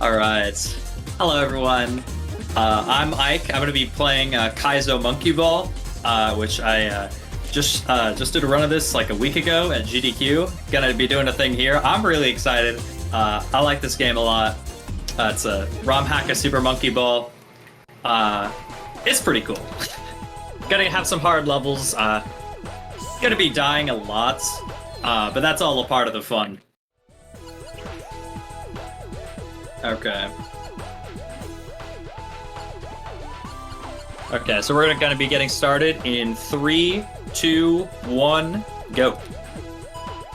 Alright. Hello, everyone. I'm Ike. I'm going to be playing Kaizo Monkey Ball, which I just did a run of this like a week ago at GDQ. Gonna be doing a thing here. I'm really excited. I like this game a lot. It's a ROM hack of Super Monkey Ball. It's pretty cool. Gonna have some hard levels. Gonna be dying a lot, but that's all a part of the fun. Okay. Okay, so we're going to be getting started in 3, 2, 1, go.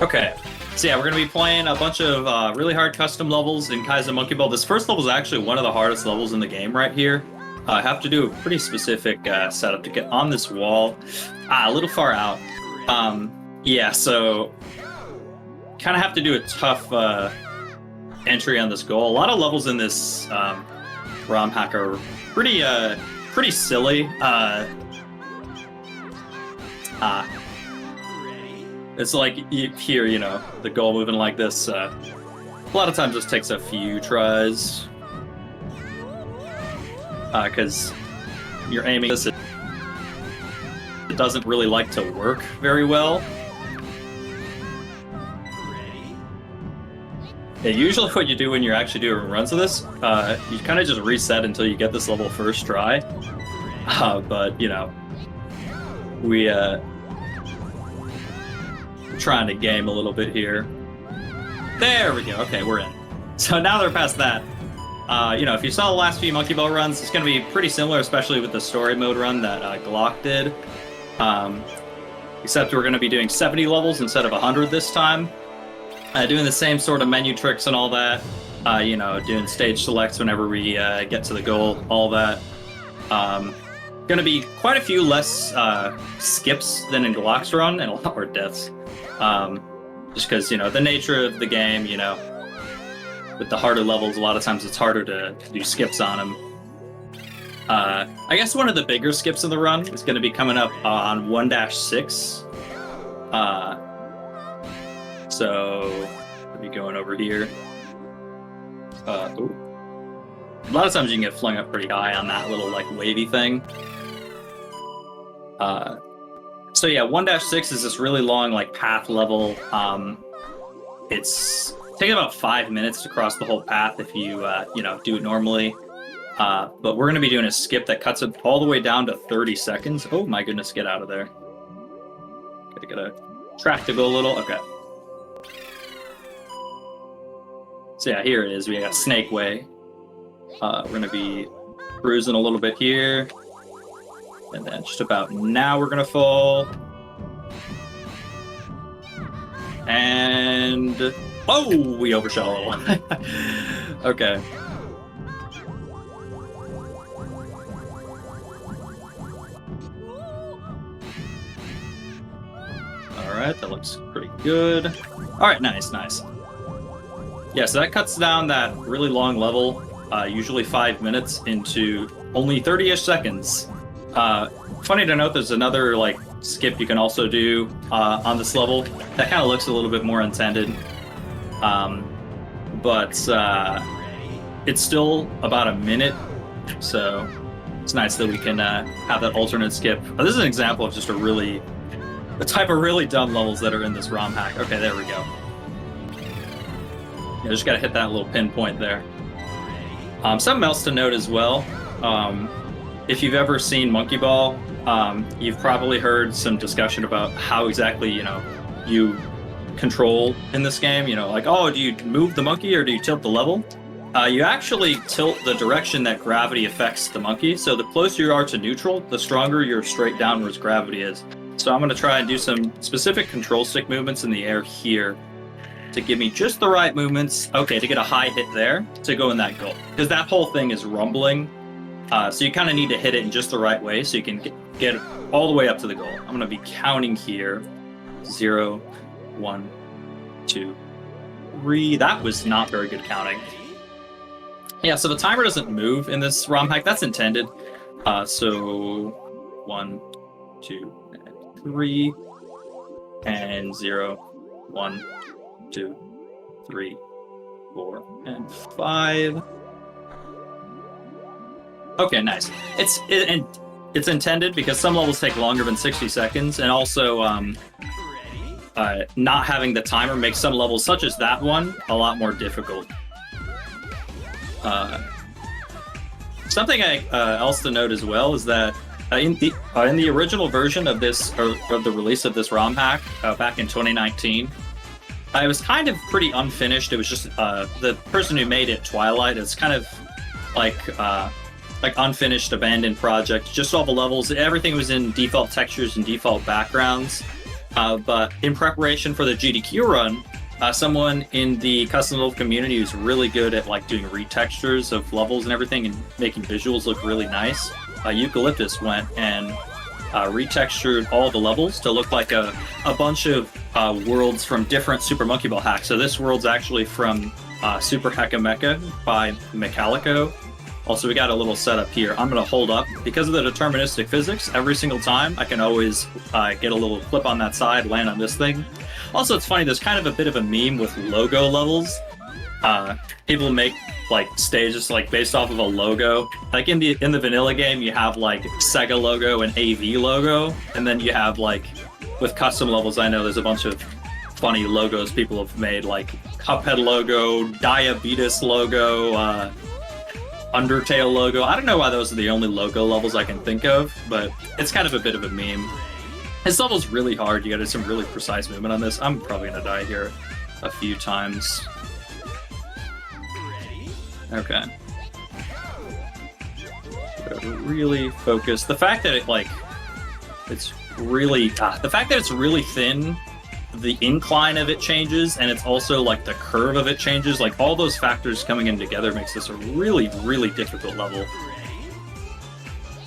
Okay, so yeah, we're going to be playing a bunch of really hard custom levels in Kaizo Monkey Ball. This first level is actually one of the hardest levels in the game right here. I have to do a pretty specific setup to get on this wall. A little far out. Yeah, so kind of have to do a tough entry on this goal. A lot of levels in this ROM hack are pretty silly. It's like you hear, the goal moving like this. A lot of times this takes a few tries. Because you're aiming this, it doesn't really like to work very well. Yeah, usually what you do when you're actually doing runs of this, you kind of just reset until you get this level first try. But, we trying to game a little bit here. There we go. Okay, we're in. So now they're past that. If you saw the last few Monkey Ball runs, it's going to be pretty similar, especially with the story mode run that Glock did. Except we're going to be doing 70 levels instead of 100 this time. Doing the same sort of menu tricks and all that. Doing stage selects whenever we get to the goal, all that. Going to be quite a few less skips than in Glock's run, and a lot more deaths. Just because, the nature of the game, with the harder levels, a lot of times it's harder to do skips on them. I guess one of the bigger skips in the run is going to be coming up on 1-6. So, I'll be going over here. A lot of times you can get flung up pretty high on that little, wavy thing. So yeah, 1-6 is this really long, path level. It's taking about 5 minutes to cross the whole path if you, do it normally. But we're going to be doing a skip that cuts it all the way down to 30 seconds. Oh my goodness, get out of there. Gotta track to go a little. Okay. So yeah, here it is. We got Snake Way. We're going to be cruising a little bit here. And then just about now we're going to fall. And... oh, we overshot a little. Okay. Alright, that looks pretty good. Alright, nice. Yeah, so that cuts down that really long level, usually 5 minutes, into only 30-ish seconds. Funny to note, there's another skip you can also do on this level that kind of looks a little bit more intended. But it's still about a minute, so it's nice that we can have that alternate skip. This is an example of just the type of really dumb levels that are in this ROM hack. Okay, there we go. Yeah, just gotta hit that little pinpoint there. Something else to note as well, if you've ever seen Monkey Ball, you've probably heard some discussion about how exactly, you control in this game. Oh, do you move the monkey or do you tilt the level? You actually tilt the direction that gravity affects the monkey. So the closer you are to neutral, the stronger your straight downwards gravity is. So I'm going to try and do some specific control stick movements in the air here to give me just the right movements. Okay, to get a high hit there to go in that goal. Because that whole thing is rumbling. So you kind of need to hit it in just the right way so you can get it all the way up to the goal. I'm going to be counting here. 0, 1, 2, 3. That was not very good counting. Yeah, so the timer doesn't move in this ROM hack. That's intended. So 1, 2, 3, and 0, 1, 2, 3, 4, and 5. Okay, nice. It's intended because some levels take longer than 60 seconds, and also not having the timer makes some levels, such as that one, a lot more difficult. Something else to note as well is that in the original version of this, or of the release of this ROM hack back in 2019, it was kind of pretty unfinished. It was just the person who made it, Twilight. It's kind of like unfinished, abandoned project. Just all the levels, everything was in default textures and default backgrounds. But in preparation for the GDQ run, someone in the custom level community who's really good at like doing retextures of levels and everything and making visuals look really nice, Eucalyptus went and retextured all the levels to look like a bunch of worlds from different Super Monkey Ball hacks. So this world's actually from Super Hecka Mecha by Metallico. Also, we got a little setup here. I'm going to hold up. Because of the deterministic physics, every single time I can always get a little clip on that side, land on this thing. Also, it's funny, there's kind of a bit of a meme with logo levels. People make like stages like based off of a logo. Like in the vanilla game, you have like Sega logo and AV logo, and then you have like with custom levels, I know there's a bunch of funny logos people have made, like Cuphead logo, Diabetes logo, Undertale logo. I don't know why those are the only logo levels I can think of, but it's kind of a bit of a meme. This level's really hard. You gotta do some really precise movement on this. I'm probably gonna die here a few times. Okay. Really focus. The fact that it's really thin, the incline of it changes, and it's also like the curve of it changes. Like all those factors coming in together makes this a really, really difficult level.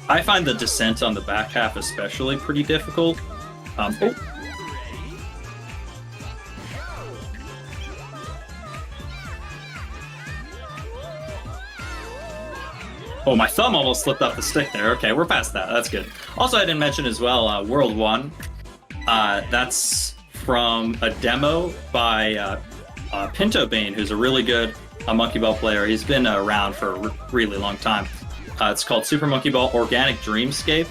I find the descent on the back half especially pretty difficult. Oh, my thumb almost slipped off the stick there. Okay, we're past that. That's good. Also, I didn't mention as well, World 1. That's from a demo by Pinto Bean, who's a really good Monkey Ball player. He's been around for a really long time. It's called Super Monkey Ball Organic Dreamscape,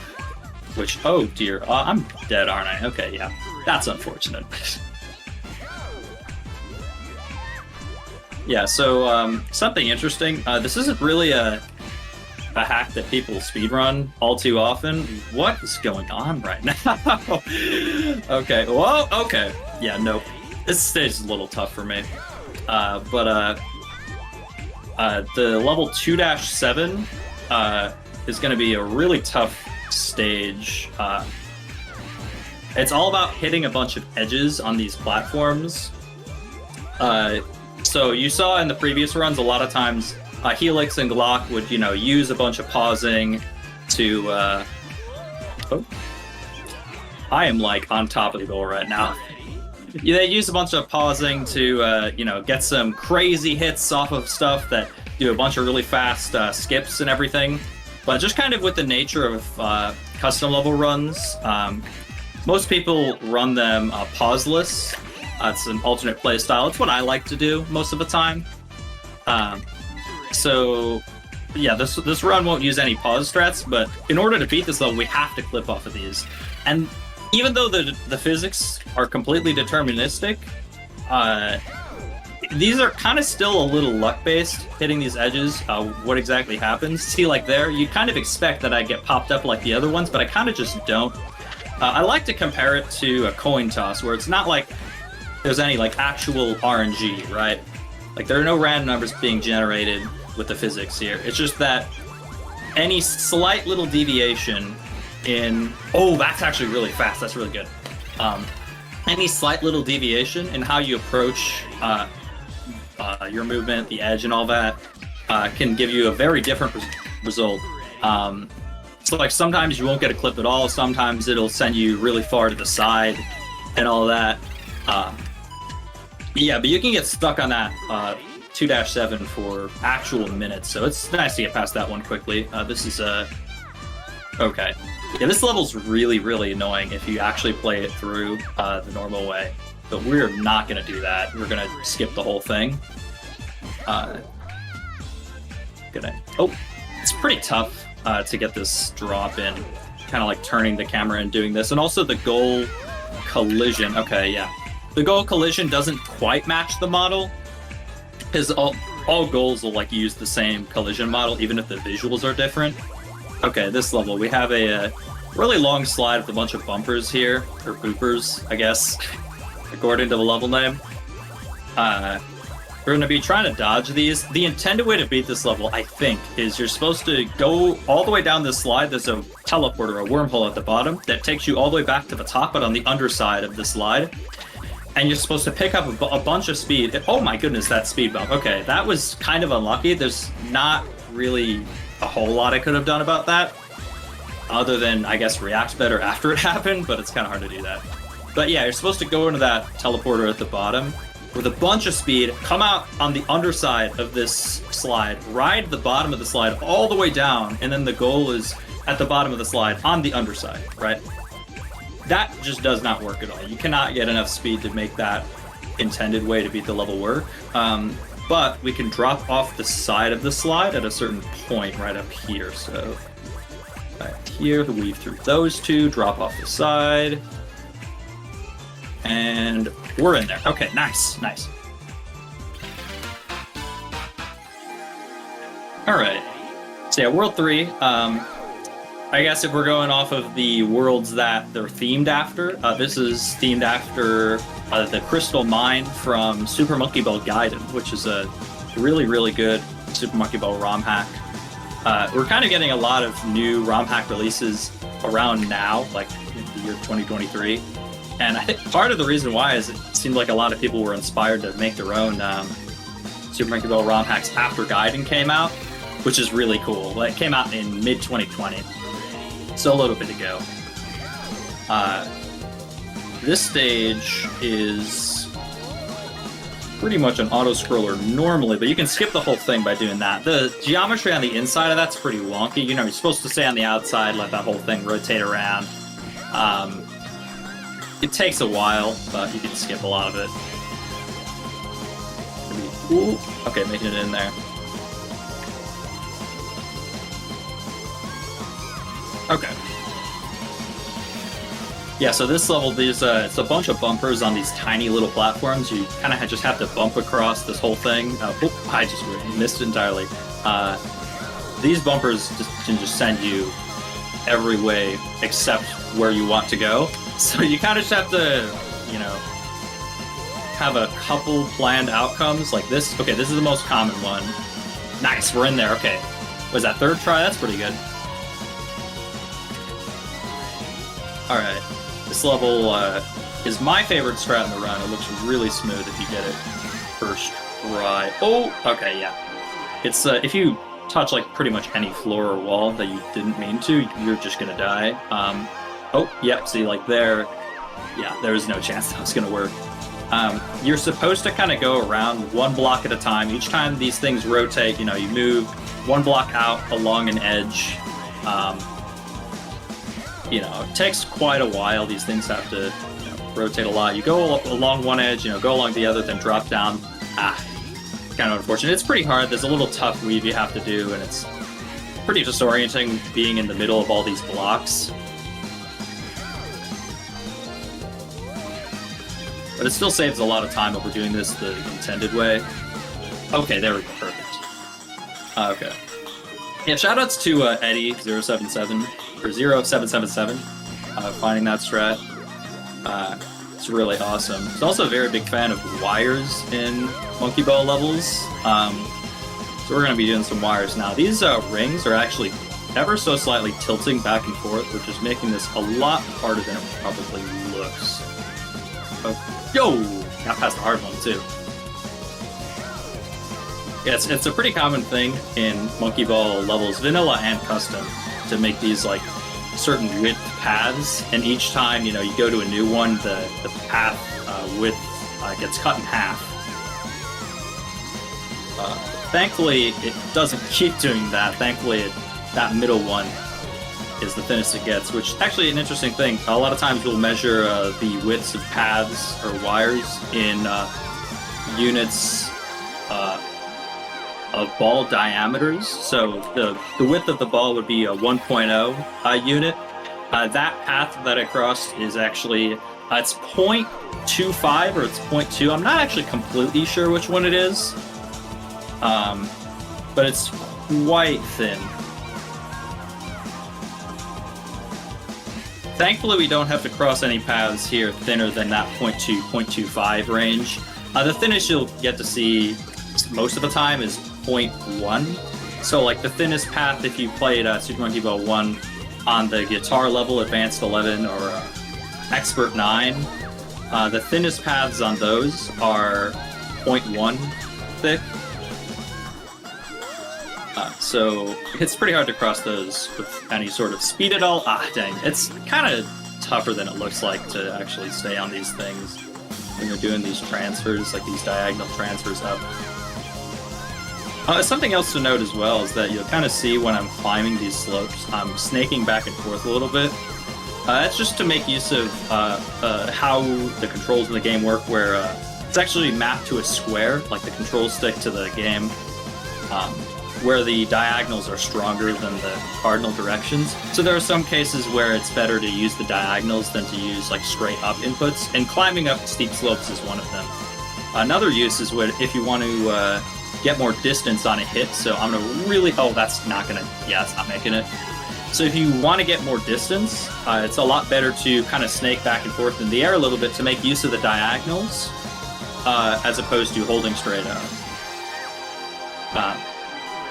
which, oh dear, I'm dead, aren't I? Okay, yeah, that's unfortunate. Yeah, so something interesting. This isn't really a hack that people speedrun all too often. What is going on right now? Okay, whoa, okay. Yeah, nope. This stage is a little tough for me. The level 2-7 is going to be a really tough stage. It's all about hitting a bunch of edges on these platforms. So you saw in the previous runs, a lot of times Helix and Glock would, use a bunch of pausing to... Oh. I am, on top of the goal right now. They use a bunch of pausing to, get some crazy hits off of stuff that do a bunch of really fast skips and everything. But just kind of with the nature of custom level runs, most people run them pauseless. It's an alternate play style. It's what I like to do most of the time. So, yeah, this run won't use any pause strats, but in order to beat this level, we have to clip off of these. And even though the physics are completely deterministic, these are kind of still a little luck-based, hitting these edges, what exactly happens. See, there, you kind of expect that I get popped up like the other ones, but I kind of just don't. I like to compare it to a coin toss, where it's not like there's any, actual RNG, right? There are no random numbers being generated with the physics here. It's just that any slight little deviation in... Oh, that's actually really fast. That's really good. Any slight little deviation in how you approach your movement, the edge, and all that can give you a very different result. So, sometimes you won't get a clip at all. Sometimes it'll send you really far to the side and all that. Yeah, but you can get stuck on that 2-7 for actual minutes, so it's nice to get past that one quickly. This is okay. Yeah, this level's really, really annoying if you actually play it through the normal way, but we're not going to do that. We're going to skip the whole thing. Oh, it's pretty tough to get this drop in. Kind of like turning the camera and doing this. And also the goal collision. Okay, yeah. The goal collision doesn't quite match the model, because all goals will like use the same collision model, even if the visuals are different. Okay, this level, we have a really long slide with a bunch of bumpers here, or boopers, I guess, according to the level name. We're going to be trying to dodge these. The intended way to beat this level, I think, is you're supposed to go all the way down this slide. There's a teleporter, a wormhole at the bottom that takes you all the way back to the top, but on the underside of the slide. And you're supposed to pick up a bunch of speed. Oh my goodness, that speed bump. Okay, that was kind of unlucky. There's not really a whole lot I could have done about that, other than, I guess, react better after it happened, but it's kind of hard to do that. But yeah, you're supposed to go into that teleporter at the bottom with a bunch of speed, come out on the underside of this slide, ride the bottom of the slide all the way down, and then the goal is at the bottom of the slide on the underside, right? That just does not work at all. You cannot get enough speed to make that intended way to beat the level work. But we can drop off the side of the slide at a certain point right up here. So right here, weave through those two, drop off the side, and we're in there. Okay, nice, nice. All right. So yeah, World 3. I guess if we're going off of the worlds that they're themed after, this is themed after the Crystal Mine from Super Monkey Ball Gaiden, which is a really, really good Super Monkey Ball ROM hack. We're kind of getting a lot of new ROM hack releases around now, like in the year 2023. And I think part of the reason why is it seemed like a lot of people were inspired to make their own Super Monkey Ball ROM hacks after Gaiden came out, which is really cool. Like, it came out in mid-2020. So a little bit to go. This stage is pretty much an auto-scroller normally, but you can skip the whole thing by doing that. The geometry on the inside of that's pretty wonky. You know, you're supposed to stay on the outside, let that whole thing rotate around. It takes a while, but you can skip a lot of it. Ooh. Okay, making it in there. Okay. Yeah, so this level, it's a bunch of bumpers on these tiny little platforms. You kind of just have to bump across this whole thing. I just missed it entirely. These bumpers can just send you every way except where you want to go. So you kind of just have to, you know, have a couple planned outcomes like this. Okay, this is the most common one. Nice, we're in there. Okay. Was that third try? That's pretty good. Alright, this level is my favorite strat in the run. It looks really smooth if you get it first try. Oh, okay, yeah. It's if you touch like pretty much any floor or wall that you didn't mean to, you're just gonna die. Oh, yep, see, like there, yeah, there was no chance that was gonna work. You're supposed to kind of go around one block at a time. Each time these things rotate, you know, you move one block out along an edge. You know, it takes quite a while. These things have to, you know, rotate a lot. You go along one edge, you know, go along the other, then drop down. Kind of unfortunate. It's pretty hard. There's a little tough weave you have to do, and it's pretty disorienting being in the middle of all these blocks. But it still saves a lot of time if we're doing this the intended way. Okay, there we go. Perfect. Okay. Yeah, shoutouts to Eddie077 or 0777 finding that strat. It's really awesome. He's also a very big fan of wires in Monkey Ball levels. So we're going to be doing some wires now. These rings are actually ever so slightly tilting back and forth, which is making this a lot harder than it probably looks. Oh, yo! Got past the hard one, too. Yeah, it's a pretty common thing in Monkey Ball levels, vanilla and custom, to make these like certain width paths, and each time, you know, you go to a new one, the path width gets cut in half. Thankfully, it doesn't keep doing that. Thankfully, that middle one is the thinnest it gets, which is actually an interesting thing. A lot of times we'll measure the widths of paths or wires in units of ball diameters. So the width of the ball would be a 1.0 unit. That path that I crossed is actually it's 0.25 or it's 0.2. I'm not actually completely sure which one it is, but it's quite thin. Thankfully, we don't have to cross any paths here thinner than that 0.2, 0.25 range. The thinnest you'll get to see most of the time is 0.1. So, like, the thinnest path if you played Super Monkey Ball 1 on the guitar level, Advanced 11 or Expert 9, the thinnest paths on those are 0.1 thick. So it's pretty hard to cross those with any sort of speed at all. Dang. It's kind of tougher than it looks like to actually stay on these things when you're doing these transfers, like these diagonal transfers up. Something else to note as well is that you'll kind of see when I'm climbing these slopes, I'm snaking back and forth a little bit. That's just to make use of how the controls in the game work, where it's actually mapped to a square, like the control stick to the game. Where the diagonals are stronger than the cardinal directions. So there are some cases where it's better to use the diagonals than to use like straight up inputs, and climbing up steep slopes is one of them. Another use is if you want to get more distance on a hit, so I'm gonna really, that's not making it. So if you want to get more distance, it's a lot better to kind of snake back and forth in the air a little bit to make use of the diagonals, as opposed to holding straight up.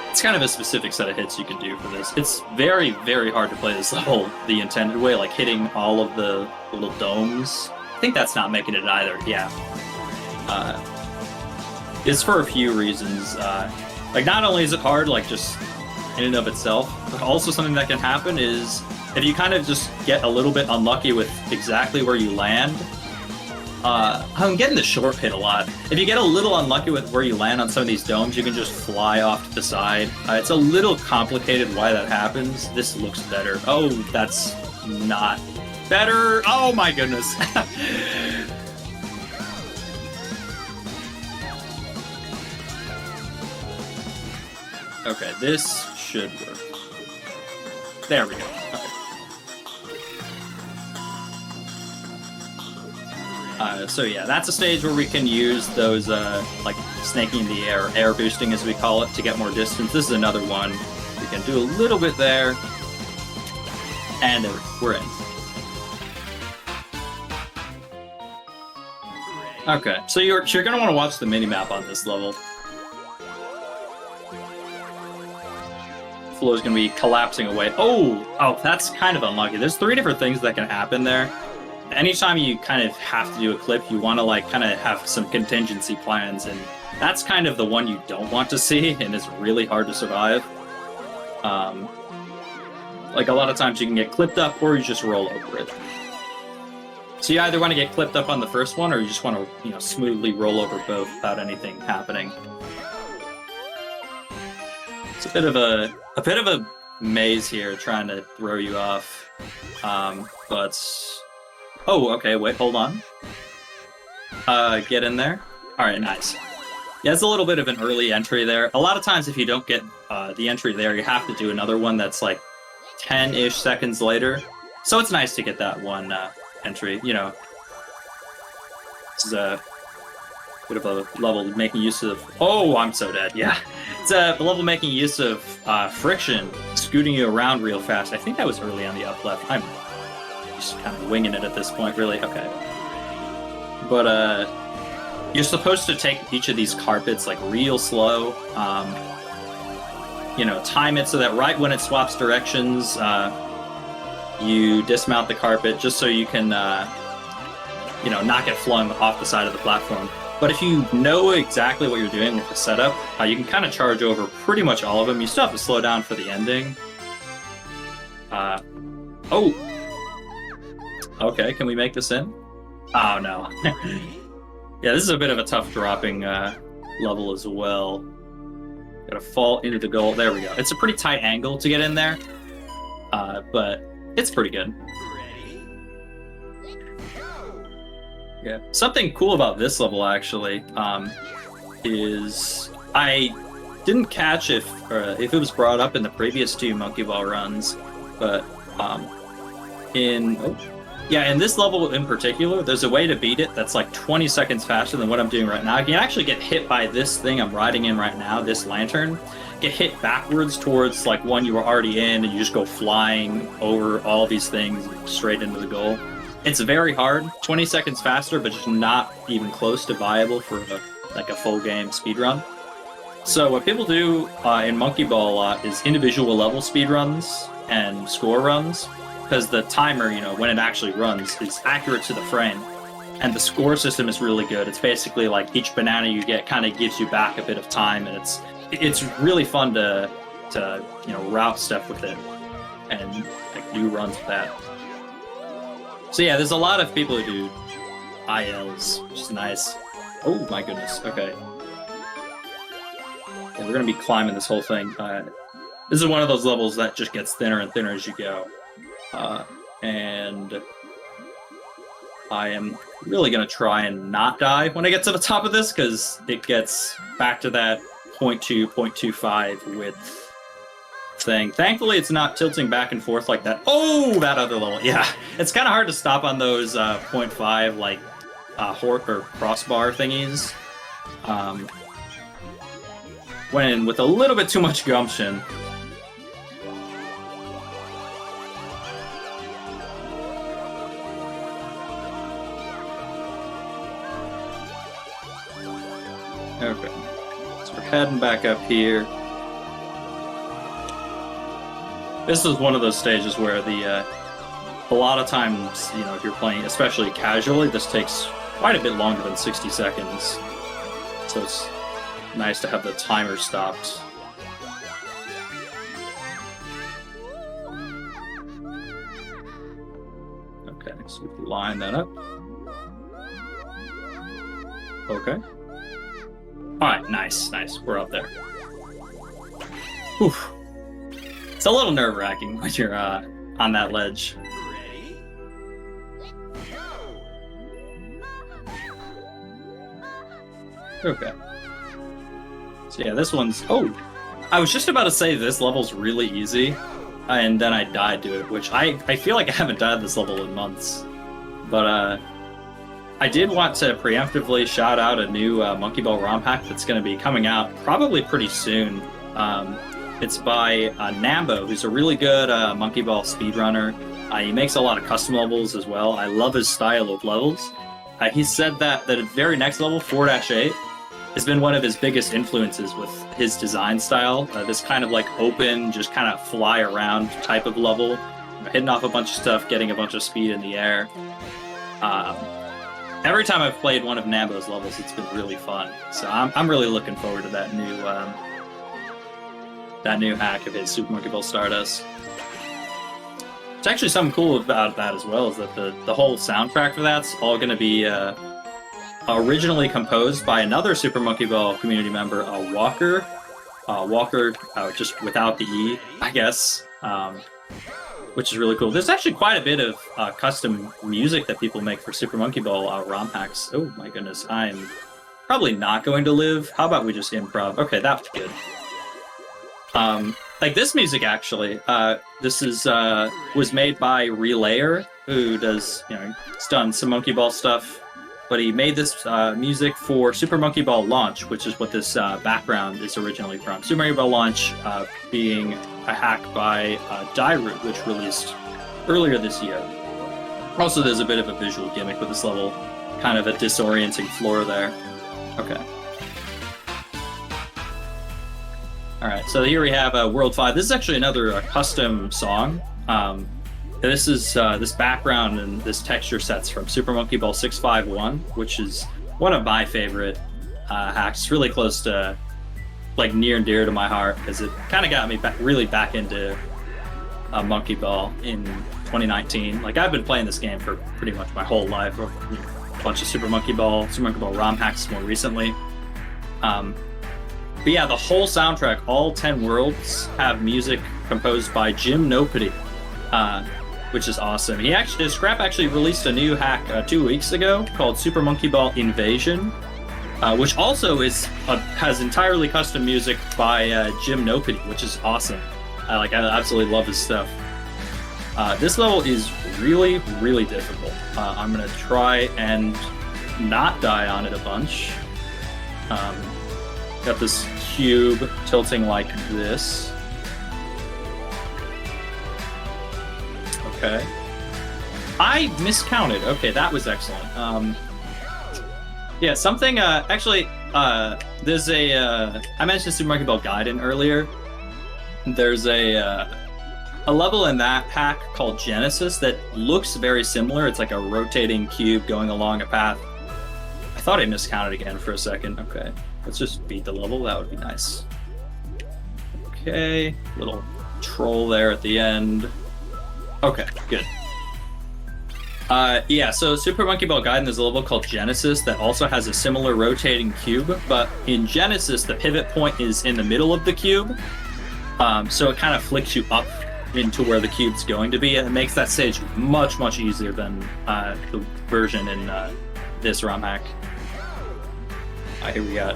It's kind of a specific set of hits you can do for this. It's very, very hard to play this level the intended way, like hitting all of the little domes. I think that's not making it either, yeah. It's for a few reasons. Like, not only is it hard, like, just in and of itself, but also something that can happen is if you kind of just get a little bit unlucky with exactly where you land. I'm getting the short hit a lot. If you get a little unlucky with where you land on some of these domes, you can just fly off to the side. It's a little complicated why that happens. This looks better. Oh, that's not better. Oh my goodness. Okay, this should work. There we go. Okay. So yeah, that's a stage where we can use those, like, snaking in the air, air boosting as we call it, to get more distance. This is another one. We can do a little bit there. And we're in. Okay, so you're going to want to watch the minimap on this level. Flow is going to be collapsing away. Oh, that's kind of unlucky. There's 3 different things that can happen there. Anytime you kind of have to do a clip, you want to like kind of have some contingency plans, and that's kind of the one you don't want to see, and it's really hard to survive. Like, a lot of times you can get clipped up, or you just roll over it. So you either want to get clipped up on the first one, or you just want to, smoothly roll over both without anything happening. It's a bit of a maze here, trying to throw you off, but. Oh, okay, wait, hold on. Get in there. Alright, nice. Yeah, it's a little bit of an early entry there. A lot of times if you don't get the entry there, you have to do another one that's like 10-ish seconds later. So it's nice to get that one entry, This is a bit of a level making use of... Oh, I'm so dead, yeah. It's a level making use of friction, scooting you around real fast. I think that was early on the up left. I'm just kind of winging it at this point, really. Okay. But, you're supposed to take each of these carpets, like, real slow. Time it so that right when it swaps directions, you dismount the carpet just so you can, not get flung off the side of the platform. But if you know exactly what you're doing with the setup, you can kind of charge over pretty much all of them. You still have to slow down for the ending. Oh! Okay, can we make this in? Oh, no. Yeah, this is a bit of a tough dropping level as well. Gotta fall into the goal. There we go. It's a pretty tight angle to get in there, but it's pretty good. Yeah. Something cool about this level, actually, is I didn't catch if it was brought up in the previous 2 Monkey Ball runs, but in this level in particular, there's a way to beat it that's like 20 seconds faster than what I'm doing right now. You can actually get hit by this thing I'm riding in right now, this lantern, get hit backwards towards like one you were already in, and you just go flying over all these things straight into the goal. It's very hard, 20 seconds faster, but just not even close to viable for a full game speedrun. So what people do in Monkey Ball a lot is individual level speedruns and score runs, because the timer, when it actually runs, is accurate to the frame. And the score system is really good. It's basically like each banana you get kind of gives you back a bit of time, and it's really fun to route stuff with it and do runs with that. So yeah, there's a lot of people who do ILs, which is nice. Oh my goodness, okay. Yeah, we're gonna be climbing this whole thing. This is one of those levels that just gets thinner and thinner as you go. And I am really gonna try and not die when I get to the top of this, because it gets back to that 0.2, 0.25 width thing. Thankfully, it's not tilting back and forth like that. Oh, that other level. Yeah, it's kind of hard to stop on those 0.5 like hork or crossbar thingies. When with a little bit too much gumption. Okay, so we're heading back up here. This is one of those stages where a lot of times, if you're playing, especially casually, this takes quite a bit longer than 60 seconds. So it's nice to have the timer stopped. Okay, so we can line that up. Okay. Alright, nice. We're up there. Whew. It's a little nerve-wracking when you're on that ledge. Ready? Go! Okay. So yeah, this one's... Oh! I was just about to say this level's really easy, and then I died to it, which I feel like I haven't died this level in months. But I did want to preemptively shout out a new Monkey Ball ROM hack that's going to be coming out probably pretty soon. It's by Nambo, who's a really good Monkey Ball speedrunner. He makes a lot of custom levels as well. I love his style of levels. He said that the very next level, 4-8, has been one of his biggest influences with his design style. This kind of like open, just kind of fly around type of level, hitting off a bunch of stuff, getting a bunch of speed in the air. Every time I've played one of Nambo's levels, it's been really fun. So I'm really looking forward to that new hack of his Super Monkey Ball Stardust. It's actually something cool about that as well, is that the whole soundtrack for that's all going to be originally composed by another Super Monkey Ball community member, Walker. Walker, just without the E, I guess, which is really cool. There's actually quite a bit of custom music that people make for Super Monkey Ball ROM hacks. Oh my goodness, I'm probably not going to live. How about we just improv? Okay, that's good. Like this music actually, this is was made by Relayer, who does, he's done some Monkey Ball stuff, but he made this music for Super Monkey Ball Launch, which is what this background is originally from. Super Monkey Ball Launch being a hack by Dairoot, which released earlier this year. Also, there's a bit of a visual gimmick with this level, kind of a disorienting floor there. Okay. Alright, so here we have World 5. This is actually another custom song. This is this background and this texture sets from Super Monkey Ball 651, which is one of my favorite hacks. It's really close to, like, near and dear to my heart, because it kind of got me really back into Monkey Ball in 2019. Like, I've been playing this game for pretty much my whole life. A bunch of Super Monkey Ball ROM hacks more recently. But yeah, the whole soundtrack, all 10 worlds, have music composed by Jim Nopity, which is awesome. Scrap actually released a new hack 2 weeks ago called Super Monkey Ball Invasion, which also has entirely custom music by Jim Nopedy, which is awesome. I absolutely love his stuff. This level is really, really difficult. I'm gonna try and not die on it a bunch. Got this cube tilting like this. Okay. I miscounted. Okay, that was excellent. Yeah, something, actually, there's I mentioned Super Monkey Ball Gaiden earlier. There's a level in that pack called Genesis that looks very similar. It's like a rotating cube going along a path. I thought I miscounted again for a second. Okay, let's just beat the level. That would be nice. Okay, little troll there at the end. Okay, good. Yeah, so Super Monkey Ball Gaiden, there's a level called Genesis that also has a similar rotating cube, but in Genesis, the pivot point is in the middle of the cube, so it kind of flicks you up into where the cube's going to be, and it makes that stage much, much easier than the version in this ROM hack. Here we got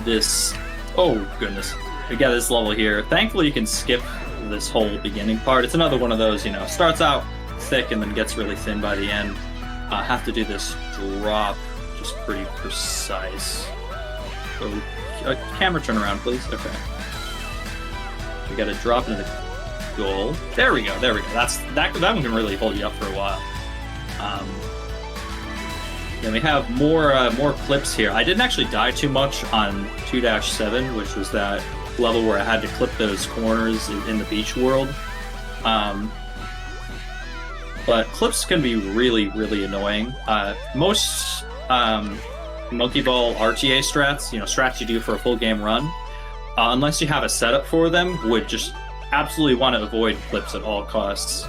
this. Oh, goodness. We got this level here. Thankfully, you can skip this whole beginning part. It's another one of those, starts out thick and then gets really thin by the end. Have to do this drop just pretty precise. So, camera turn around, please. Okay. We got to drop into the goal. There we go. There we go. That one can really hold you up for a while. Then we have more clips here. I didn't actually die too much on 2-7, which was that level where I had to clip those corners in the beach world. But clips can be really, really annoying. Most Monkey Ball RTA strats, strats you do for a full game run, unless you have a setup for them, would just absolutely want to avoid clips at all costs.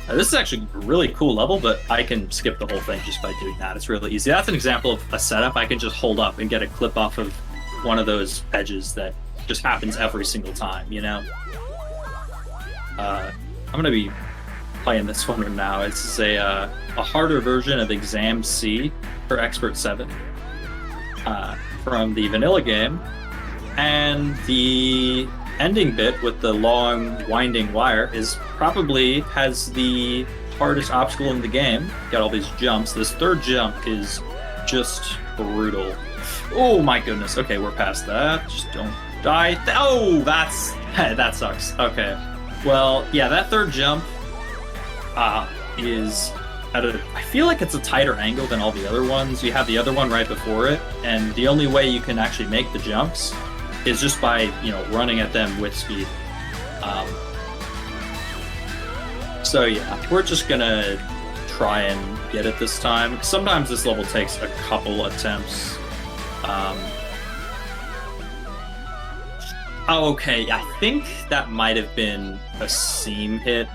This is actually a really cool level, but I can skip the whole thing just by doing that. It's really easy. That's an example of a setup. I can just hold up and get a clip off of one of those edges that just happens every single time, I'm going to be playing this one now. It's a harder version of Exam C for Expert 7 from the vanilla game. And the ending bit with the long winding wire probably has the hardest obstacle in the game. Got all these jumps. This third jump is just brutal. Oh my goodness. Okay, we're past that. Just don't die. Oh, that sucks. Okay. Well, yeah, that third jump is I feel like it's a tighter angle than all the other ones. You have the other one right before it, and the only way you can actually make the jumps is just by, running at them with speed. So yeah, we're just gonna try and get it this time. Sometimes this level takes a couple attempts. Okay, I think that might have been a seam hit.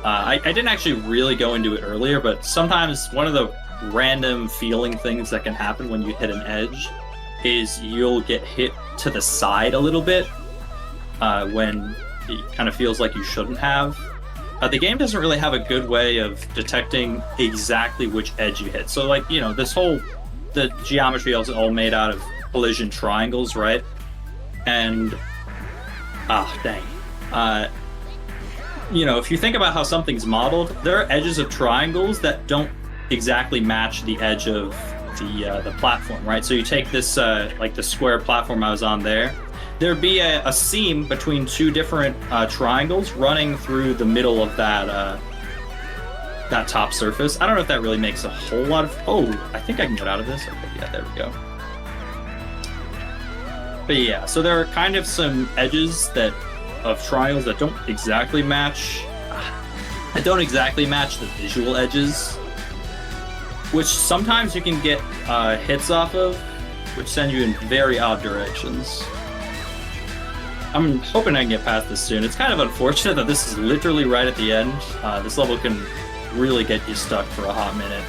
I didn't actually really go into it earlier, but sometimes one of the random feeling things that can happen when you hit an edge is you'll get hit to the side a little bit when it kind of feels like you shouldn't have. The game doesn't really have a good way of detecting exactly which edge you hit. So, the geometry is all made out of collision triangles, right? And, dang. If you think about how something's modeled, there are edges of triangles that don't exactly match the edge of the platform, right? So you take this, the square platform I was on there, there'd be a seam between two different triangles running through the middle of that top surface. I don't know if that really makes a whole lot of... Oh, I think I can get out of this. Okay, yeah, there we go. But yeah, so there are kind of some edges of triangles that don't exactly match the visual edges, which sometimes you can get hits off of, which send you in very odd directions. I'm hoping I can get past this soon. It's kind of unfortunate that this is literally right at the end. This level can really get you stuck for a hot minute.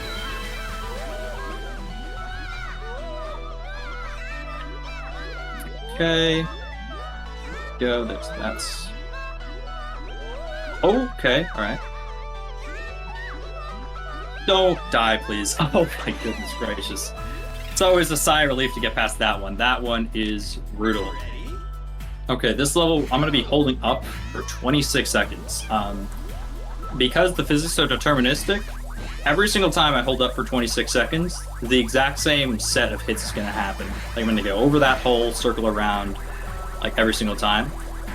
Okay. Go, that's... Okay, alright. Don't die, please. Oh my goodness gracious. It's always a sigh of relief to get past that one. That one is brutal. Okay, this level I'm going to be holding up for 26 seconds. Because the physics are deterministic, every single time I hold up for 26 seconds, the exact same set of hits is going to happen. Like I'm going to go over that hole, circle around, like every single time.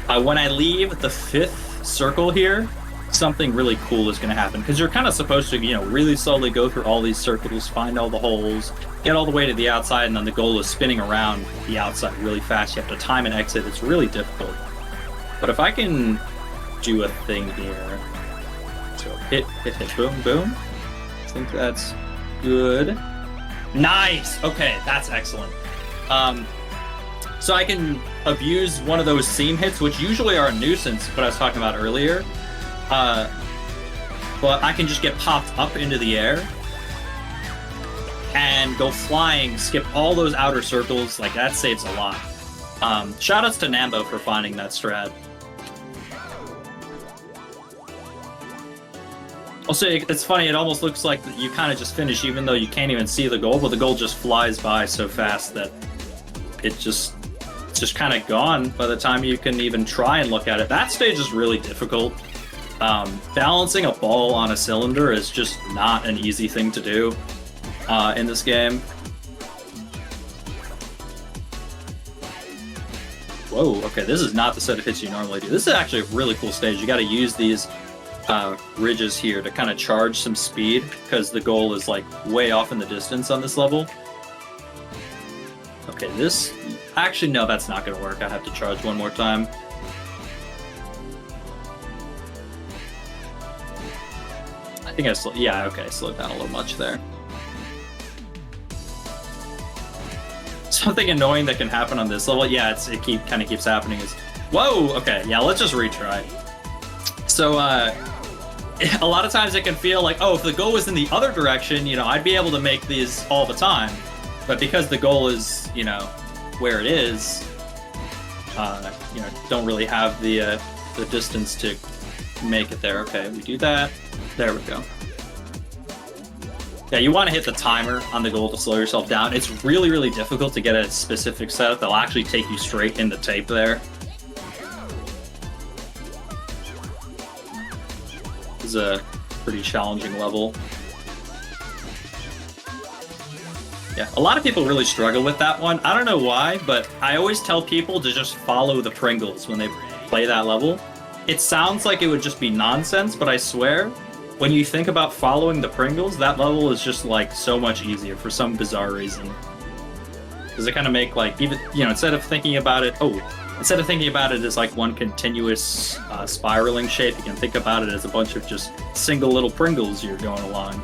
When I leave the 5th circle here, something really cool is going to happen, because you're kind of supposed to, you know, really slowly go through all these circles, find all the holes, get all the way to the outside, and then the goal is spinning around the outside really fast. You have to time and exit. It's really difficult. But if I can do a thing here, so hit, boom, boom. I think that's good. Nice. Okay, that's excellent. So I can abuse one of those seam hits, which usually are a nuisance, what I was talking about earlier. But I can just get popped up into the air and go flying, skip all those outer circles. Like, that saves a lot. Shoutouts to Nambo for finding that strat. Also, it's funny, it almost looks like you kind of just finish even though you can't even see the goal, but the goal just flies by so fast that it's just kind of gone by the time you can even try and look at it. That stage is really difficult. Balancing a ball on a cylinder is just not an easy thing to do in this game. Whoa, okay, this is not the set of hits you normally do. This is actually a really cool stage. You got to use these ridges here to kind of charge some speed, because the goal is like way off in the distance on this level. Okay, this... Actually, no, that's not going to work. I have to charge one more time. I think I slowed... Yeah, okay, I slowed down a little much there. Something annoying that can happen on this level, yeah, it kind of keeps happening, is... Whoa! Okay, yeah, let's just retry. So, a lot of times it can feel like, oh, if the goal was in the other direction, you know, I'd be able to make these all the time. But because the goal is, you know, where it is, you know, don't really have the distance to make it there. Okay, we do that. There we go. Yeah, you want to hit the timer on the goal to slow yourself down. It's really, really difficult to get a specific setup that'll actually take you straight in the tape there. This is a pretty challenging level. Yeah, a lot of people really struggle with that one. I don't know why, but I always tell people to just follow the Pringles when they play that level. It sounds like it would just be nonsense, but I swear, when you think about following the Pringles, that level is just like so much easier for some bizarre reason. Because they kind of make like, even, you know, instead of thinking about it as like one continuous spiraling shape, you can think about it as a bunch of just single little Pringles you're going along.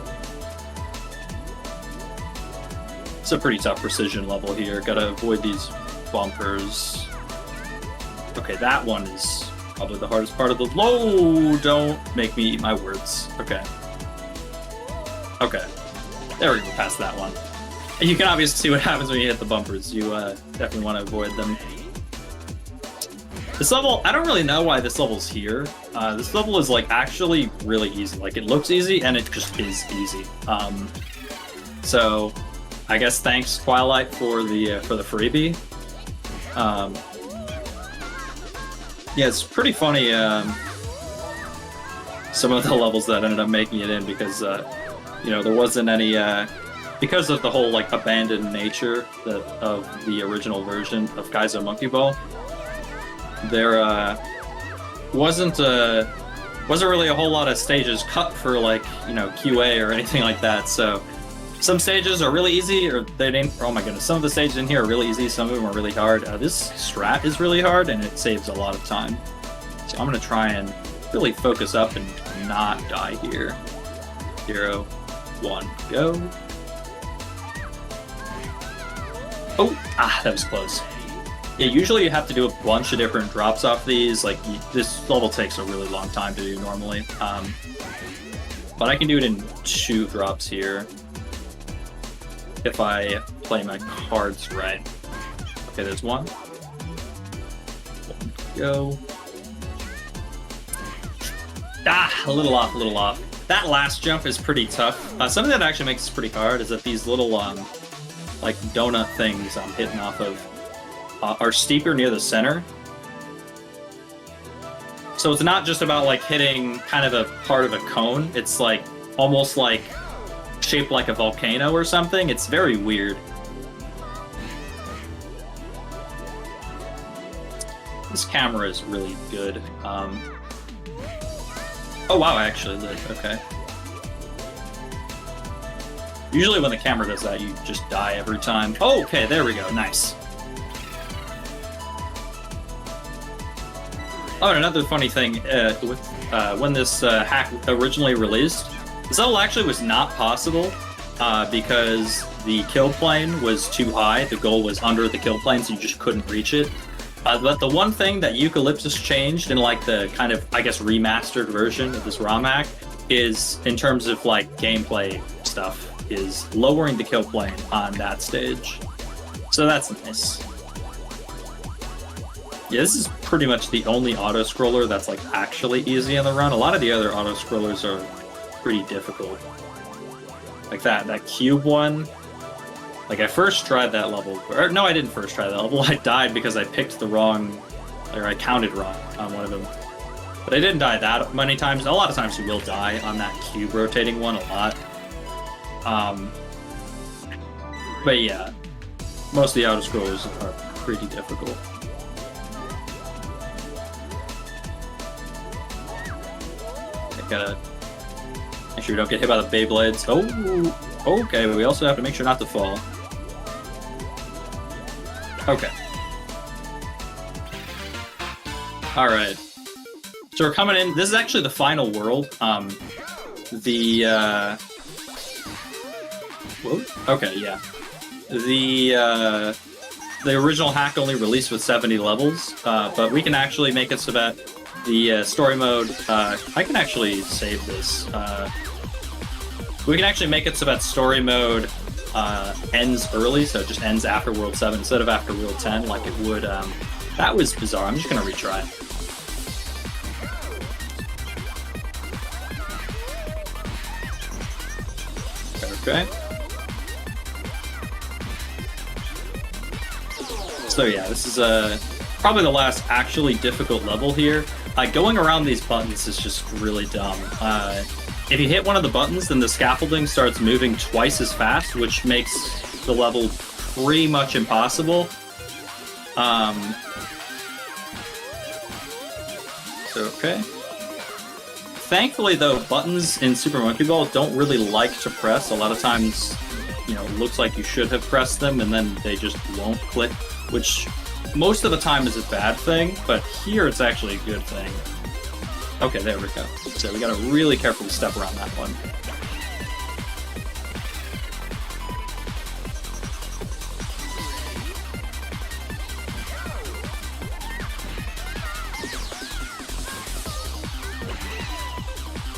It's a pretty tough precision level here. Gotta avoid these bumpers. Okay, that one is probably the hardest part of the... Whoa! Don't make me eat my words. Okay. Okay. There we go, past that one. You can obviously see what happens when you hit the bumpers. You definitely want to avoid them. This level, I don't really know why this level's here. This level is like actually really easy. Like, it looks easy and it just is easy. So I guess thanks Twilight for the freebie. Yeah, it's pretty funny. Some of the levels that ended up making it in, because you know, there wasn't any because of the whole like abandoned nature of the original version of Kaizo Monkey Ball. There wasn't really a whole lot of stages cut for, like, you know, QA or anything like that. So some stages are really easy, or they didn't. Oh my goodness, some of the stages in here are really easy. Some of them are really hard. This strat is really hard, and it saves a lot of time. So I'm gonna try and really focus up and not die here. 0, 1, go. Oh, that was close. Yeah, usually you have to do a bunch of different drops off these. Like, this level takes a really long time to do normally. But I can do it in 2 drops here, if I play my cards right. Okay, there's 1. Go. A little off, a little off. That last jump is pretty tough. Something that actually makes it pretty hard is that these little like donut things I'm hitting off of are steeper near the center. So it's not just about like hitting kind of a part of a cone. It's like almost like shaped like a volcano or something. It's very weird. This camera is really good. Oh wow, I actually lit. Okay. Usually when the camera does that, you just die every time. Oh, okay, there we go. Nice. Oh, and another funny thing, with when this hack originally released, this level actually was not possible because the kill plane was too high. The goal was under the kill plane, so you just couldn't reach it. But the one thing that Eucalyptus changed in like the kind of, I guess, remastered version of this ROM hack is, in terms of like gameplay stuff, is lowering the kill plane on that stage. So that's nice. Yeah, this is pretty much the only auto-scroller that's like actually easy in the run. A lot of the other auto-scrollers are pretty difficult. Like that cube one. Like I first tried that level, or no, I didn't first try that level. I died because I picked the wrong, or I counted wrong on one of them. But I didn't die that many times. A lot of times you will die on that cube rotating one a lot. But yeah, most of the auto-scrollers are pretty difficult. Gotta make sure we don't get hit by the Beyblades. Oh, okay, but we also have to make sure not to fall. Okay. Alright. So we're coming in. This is actually the final world. Whoa. Okay, yeah. The original hack only released with 70 levels, but we can actually make it so that the story mode, I can actually save this. We can actually make it so that story mode ends early, so it just ends after World 7 instead of after World 10 like it would. That was bizarre. I'm just going to retry. Okay. So yeah, this is probably the last actually difficult level here. Going around these buttons is just really dumb. If you hit one of the buttons, then the scaffolding starts moving twice as fast, which makes the level pretty much impossible. Okay. Thankfully, though, buttons in Super Monkey Ball don't really like to press. A lot of times, you know, it looks like you should have pressed them, and then they just won't click, which most of the time is a bad thing, but here it's actually a good thing. Okay, there we go. So we gotta really carefully step around that one.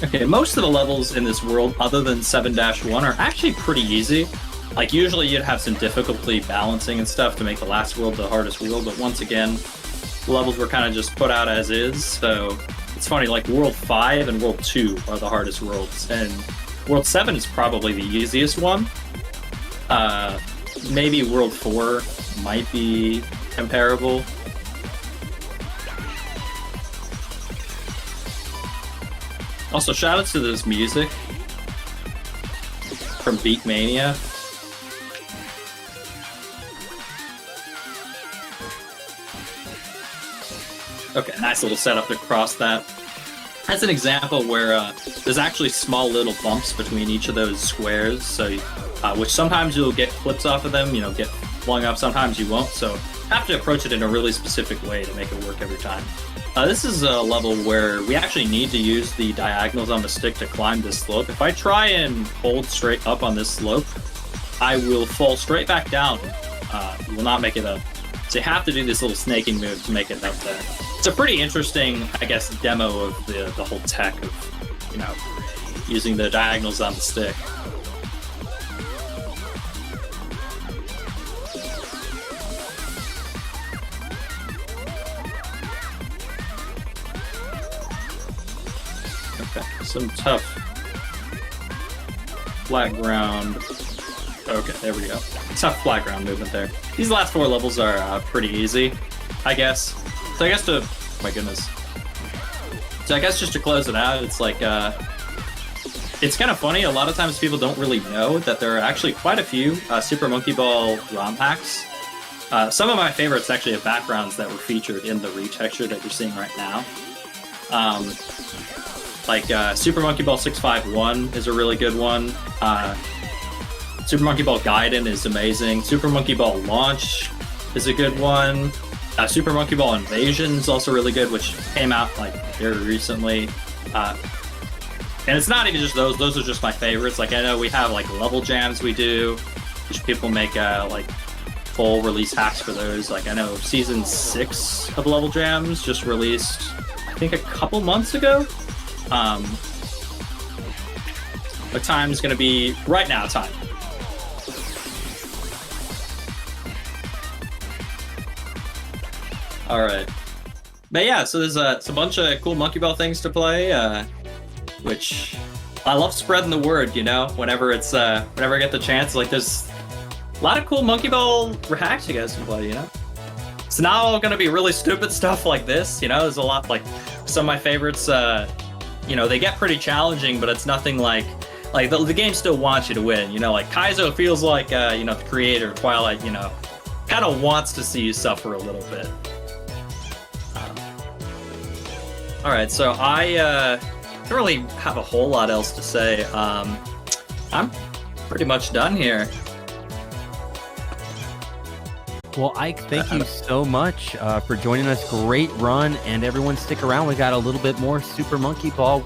Okay, most of the levels in this world, other than 7-1, are actually pretty easy. Like, usually you'd have some difficulty balancing and stuff to make the last world the hardest world, but once again, the levels were kind of just put out as is, so it's funny, like, World 5 and World 2 are the hardest worlds, and World 7 is probably the easiest one. Maybe World 4 might be comparable. Also, shoutouts to this music from Beatmania. Okay, nice little setup to cross that. That's an example where there's actually small little bumps between each of those squares, so which sometimes you'll get clips off of them, you know, get flung up, sometimes you won't, so have to approach it in a really specific way to make it work every time. This is a level where we actually need to use the diagonals on the stick to climb this slope. If I try and hold straight up on this slope, I will fall straight back down. Will not make it up. So you have to do this little snaking move to make it up there. It's a pretty interesting, I guess, demo of the whole tech of, you know, using the diagonals on the stick. Okay, some tough flat ground. Okay, there we go. It's not flat ground movement there. These last 4 levels are pretty easy, I guess. So I guess to... my goodness. So I guess just to close it out, it's like... it's kind of funny, a lot of times people don't really know that there are actually quite a few Super Monkey Ball ROM hacks. Some of my favorites actually have backgrounds that were featured in the retexture that you're seeing right now. Super Monkey Ball 651 is a really good one. Super Monkey Ball Gaiden is amazing. Super Monkey Ball Launch is a good one. Super Monkey Ball Invasion is also really good, which came out like very recently. And it's not even just those are just my favorites. Like I know we have like level jams we do, which people make like full release hacks for those. Like I know season 6 of level jams just released, I think a couple months ago. What time is going to be right now? Time. All right, but yeah, so there's a bunch of cool Monkey Ball things to play, which I love spreading the word. You know, whenever it's whenever I get the chance, like there's a lot of cool Monkey Ball hacks you guys can play. You know, it's not all gonna be really stupid stuff like this. You know, there's a lot like some of my favorites. You know, they get pretty challenging, but it's nothing like the game still wants you to win. You know, like Kaizo feels like you know, the creator Twilight, you know, kind of wants to see you suffer a little bit. All right, so I don't really have a whole lot else to say. I'm pretty much done here. Well, Ike, thank you so much for joining us. Great run, and everyone stick around. We got a little bit more Super Monkey Ball.